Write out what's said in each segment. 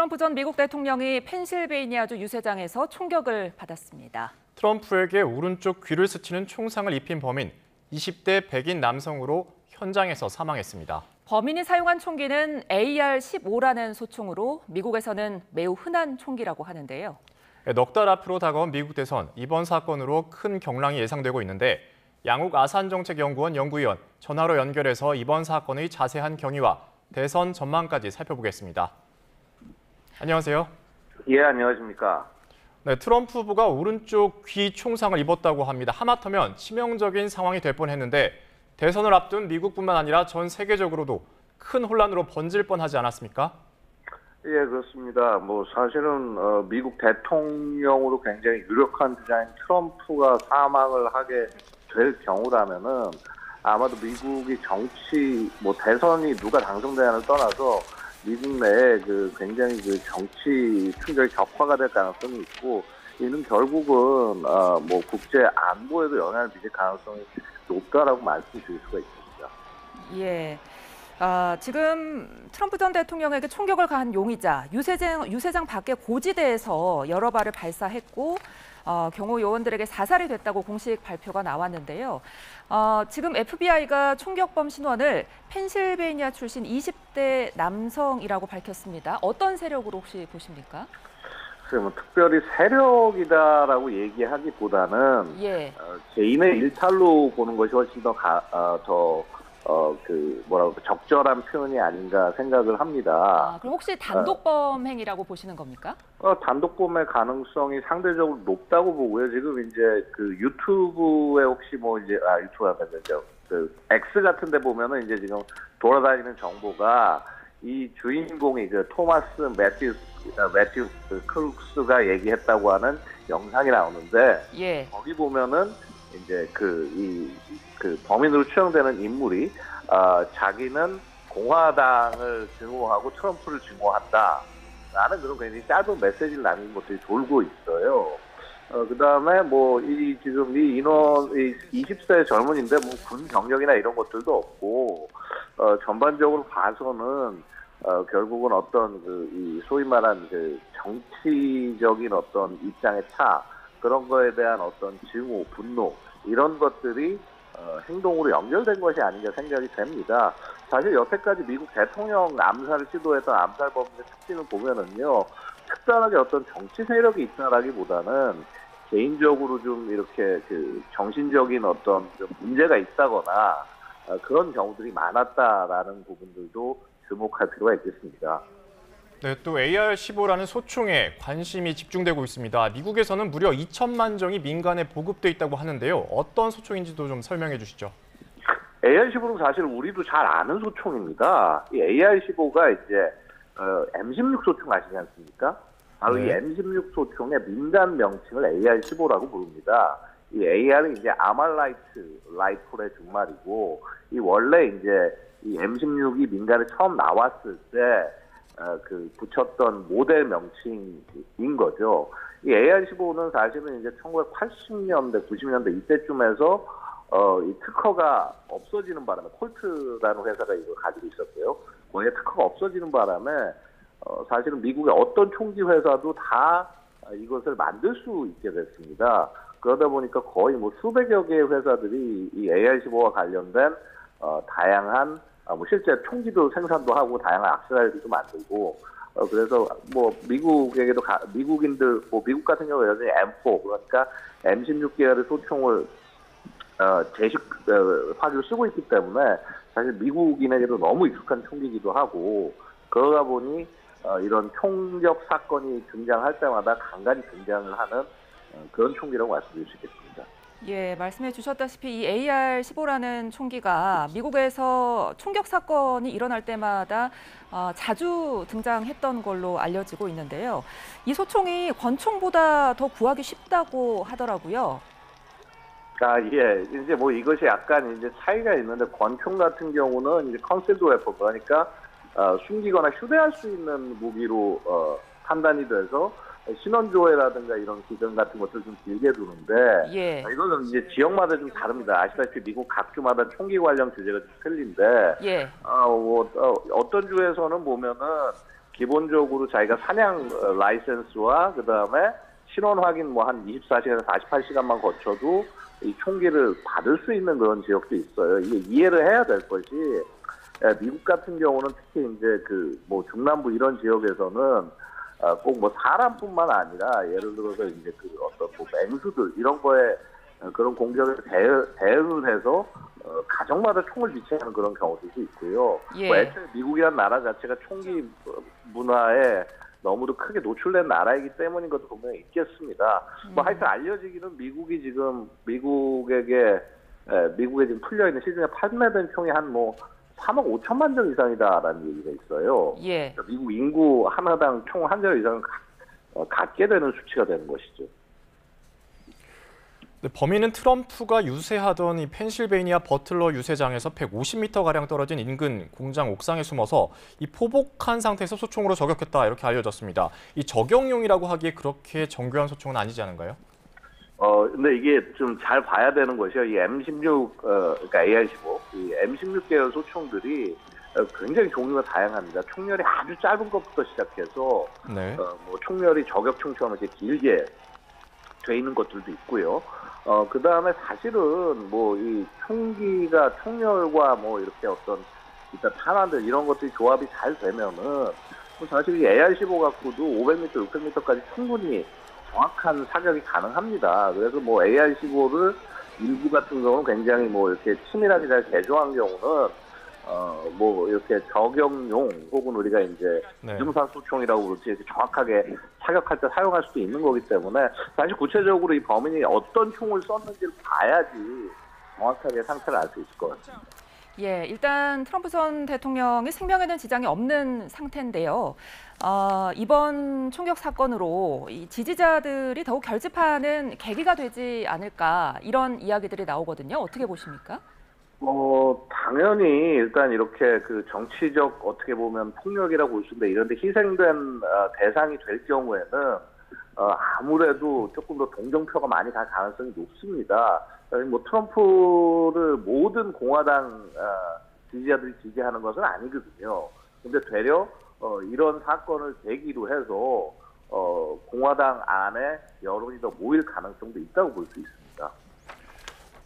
트럼프 전 미국 대통령이 펜실베이니아주 유세장에서 총격을 받았습니다. 트럼프에게 오른쪽 귀를 스치는 총상을 입힌 범인, 20대 백인 남성으로 현장에서 사망했습니다. 범인이 사용한 총기는 AR-15라는 소총으로 미국에서는 매우 흔한 총기라고 하는데요. 넉 달 앞으로 다가온 미국 대선, 이번 사건으로 큰 경랑이 예상되고 있는데 양욱 아산정책연구원 연구위원 전화로 연결해서 이번 사건의 자세한 경위와 대선 전망까지 살펴보겠습니다. 안녕하세요. 예, 안녕하십니까. 네, 트럼프 후보가 오른쪽 귀 총상을 입었다고 합니다. 하마터면 치명적인 상황이 될 뻔했는데 대선을 앞둔 미국뿐만 아니라 전 세계적으로도 큰 혼란으로 번질 뻔하지 않았습니까? 예, 그렇습니다. 사실은 미국 대통령으로 굉장히 유력한 주자인 트럼프가 사망을 하게 될 경우라면은 아마도 미국이 정치, 대선이 누가 당선되냐를 떠나서 미국 내에 굉장히 정치 충격이 격화가 될 가능성이 있고, 이는 결국은 국제 안보에도 영향을 미칠 가능성이 높다라고 말씀드릴 수가 있습니다. 예. 지금 트럼프 전 대통령에게 총격을 가한 용의자 유세장 밖의 고지대에서 여러 발을 발사했고 경호 요원들에게 사살이 됐다고 공식 발표가 나왔는데요. 지금 FBI가 총격범 신원을 펜실베이니아 출신 20대 남성이라고 밝혔습니다. 어떤 세력으로 혹시 보십니까? 특별히 세력이다라고 얘기하기보다는 개인의 일탈로 보는 것이 훨씬 적절한 표현이 아닌가 생각을 합니다. 그럼 혹시 단독범 행위라고 보시는 겁니까? 단독범의 가능성이 상대적으로 높다고 보고요. 지금 이제 유튜브에 혹시 유튜브가 X 같은 데 보면은 이제 지금 돌아다니는 정보가 이 주인공이 토마스 매튜 크룩스가 얘기했다고 하는 영상이 나오는데, 거기 보면은 이제 범인으로 추정되는 인물이 자기는 공화당을 증오하고 트럼프를 증오한다라는 그런 굉장히 짧은 메시지를 남긴 것들이 돌고 있어요. 그다음에 지금 이 인원 20세 젊은인데 군 경력이나 이런 것들도 없고, 전반적으로 봐서는 결국은 어떤 소위 말한 정치적인 어떤 입장의 차, 그런 거에 대한 어떤 증오, 분노, 이런 것들이 행동으로 연결된 것이 아닌가 생각이 됩니다. 사실 여태까지 미국 대통령 암살을 시도했던 암살범의 특징을 보면은요, 특별하게 어떤 정치 세력이 있다라기보다는 개인적으로 좀 이렇게 정신적인 어떤 좀 문제가 있다거나 그런 경우들이 많았다라는 부분들도 주목할 필요가 있겠습니다. 네, 또 AR-15라는 소총에 관심이 집중되고 있습니다. 미국에서는 무려 2천만 정이 민간에 보급돼 있다고 하는데요. 어떤 소총인지도 좀 설명해 주시죠. AR-15는 사실 우리도 잘 아는 소총입니다. 이 AR-15가 이제 M16 소총 아시지 않습니까? 바로 이 M16 소총의 민간 명칭을 AR-15라고 부릅니다. 이 AR은 이제 아말라이트 라이플의 준말이고, 이 원래 이제 이 M16이 민간에 처음 나왔을 때 붙였던 모델 명칭인 거죠. 이 AR-15는 사실은 이제 1980년대, 90년대 이때쯤에서 이 특허가 없어지는 바람에, 콜트라는 회사가 이걸 가지고 있었고요. 거기에 특허가 없어지는 바람에 사실은 미국의 어떤 총기 회사도 다 이것을 만들 수 있게 됐습니다. 그러다 보니까 거의 수백여 개의 회사들이 이 AR-15와 관련된 다양한 실제 총기도 생산도 하고 다양한 악세사리도 만들고, 그래서 미국에게도 미국인들 미국 같은 경우 여전히 M4, 그러니까 M16 계열의 소총을 화기로 쓰고 있기 때문에 사실 미국인에게도 너무 익숙한 총기이기도 하고, 그러다 보니 이런 총격 사건이 등장할 때마다 간간히 등장을 하는 그런 총기라고 말씀드릴 수 있겠습니다. 예, 말씀해 주셨다시피 이 AR-15라는 총기가 미국에서 총격 사건이 일어날 때마다 자주 등장했던 걸로 알려지고 있는데요. 이 소총이 권총보다 더 구하기 쉽다고 하더라고요. 예. 이제 이것이 약간 이제 차이가 있는데, 권총 같은 경우는 이제 컨실드 웨폰, 그러니까 숨기거나 휴대할 수 있는 무기로 판단이 돼서 신원조회라든가 이런 기준 같은 것들 좀 길게 두는데, 이거는 이제 지역마다 좀 다릅니다. 아시다시피 미국 각 주마다 총기 관련 규제가 좀 틀린데, 어떤 주에서는 보면은 기본적으로 자기가 사냥 라이센스와 그다음에 신원 확인 뭐 한 24시간에서 48시간만 거쳐도 이 총기를 받을 수 있는 그런 지역도 있어요. 이게 이해를 해야 될 것이 미국 같은 경우는 특히 이제 그 뭐 중남부 이런 지역에서는 꼭 뭐 사람뿐만 아니라 예를 들어서 이제 그 어떤 뭐 맹수들 이런 거에 그런 공격에 대응을 해서 가정마다 총을 비치하는 그런 경우들도 있고요. 예. 뭐 애초에 미국이라는 나라 자체가 총기 문화에 너무도 크게 노출된 나라이기 때문인 것도 분명히 있겠습니다. 뭐 하여튼 알려지기는 미국이 지금 미국에 지금 풀려 있는 시중에 판매된 총이 한 뭐 3억 5천만 정 이상이다라는 얘기가 있어요. 예. 그러니까 미국 인구 하나당 총 한 절 이상은 갖게 되는 수치가 되는 것이죠. 네, 범인은 트럼프가 유세하던 이 펜실베이니아 버틀러 유세장에서 150m가량 떨어진 인근 공장 옥상에 숨어서 이 포복한 상태에서 소총으로 저격했다 이렇게 알려졌습니다. 이 저격용이라고 하기에 그렇게 정교한 소총은 아니지 않은가요? 근데 이게 좀 잘 봐야 되는 것이요. 이 M16, 그러니까 AR-15, 이 M16 계열 소총들이 굉장히 종류가 다양합니다. 총열이 아주 짧은 것부터 시작해서, 네. 뭐 총열이 저격총처럼 이렇게 길게 돼 있는 것들도 있고요. 그 다음에 사실은 뭐 이 총기가 총열과 뭐 이렇게 어떤 일단 탄환들 이런 것들이 조합이 잘 되면은 뭐 사실 이 AR-15 갖고도 500m, 600m까지 충분히 정확한 사격이 가능합니다. 그래서 뭐 AR-15를 일부 같은 경우는 굉장히 뭐 이렇게 치밀하게 잘 개조한 경우는 뭐 이렇게 저격용 혹은 우리가 이제 네. 중사 소총이라고 그러지 정확하게 사격할 때 사용할 수도 있는 거기 때문에 사실 구체적으로 이 범인이 어떤 총을 썼는지를 봐야지 정확하게 상태를 알 수 있을 것 같습니다. 예, 일단 트럼프 전 대통령이 생명에는 지장이 없는 상태인데요. 이번 총격 사건으로 이 지지자들이 더욱 결집하는 계기가 되지 않을까 이런 이야기들이 나오거든요. 어떻게 보십니까? 당연히 일단 이렇게 그 정치적 어떻게 보면 폭력이라고 볼 수 있는데 이런 데 희생된 대상이 될 경우에는 아무래도 조금 더 동정표가 많이 갈 가능성이 높습니다. 뭐 트럼프를 모든 공화당 지지자들이 지지하는 것은 아니거든요. 근데 되려 이런 사건을 계기로 해서 공화당 안에 여론이 더 모일 가능성도 있다고 볼 수 있습니다.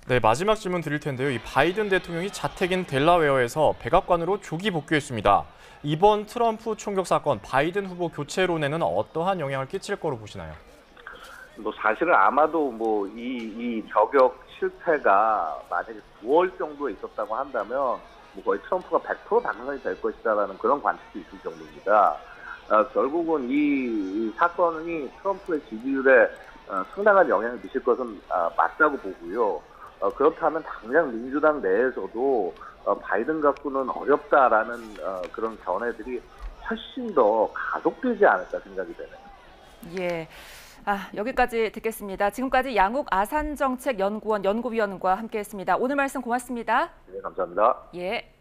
네, 마지막 질문 드릴 텐데요. 이 바이든 대통령이 자택인 델라웨어에서 백악관으로 조기 복귀했습니다. 이번 트럼프 총격 사건 바이든 후보 교체론에는 어떠한 영향을 끼칠 거로 보시나요? 뭐 사실은 아마도 뭐 이 저격 실패가 만약에 9월 정도에 있었다고 한다면 뭐 거의 트럼프가 100% 당선이 될 것이다라는 그런 관측도 있을 정도입니다. 결국은 이 사건이 트럼프의 지지율에 상당한 영향을 미칠 것은 맞다고 보고요. 그렇다면 당장 민주당 내에서도 바이든 갖고는 어렵다라는 그런 견해들이 훨씬 더 가속되지 않을까 생각이 되네요. 예. 여기까지 듣겠습니다. 지금까지 양욱 아산정책연구원 연구위원과 함께했습니다. 오늘 말씀 고맙습니다. 네, 감사합니다. 예.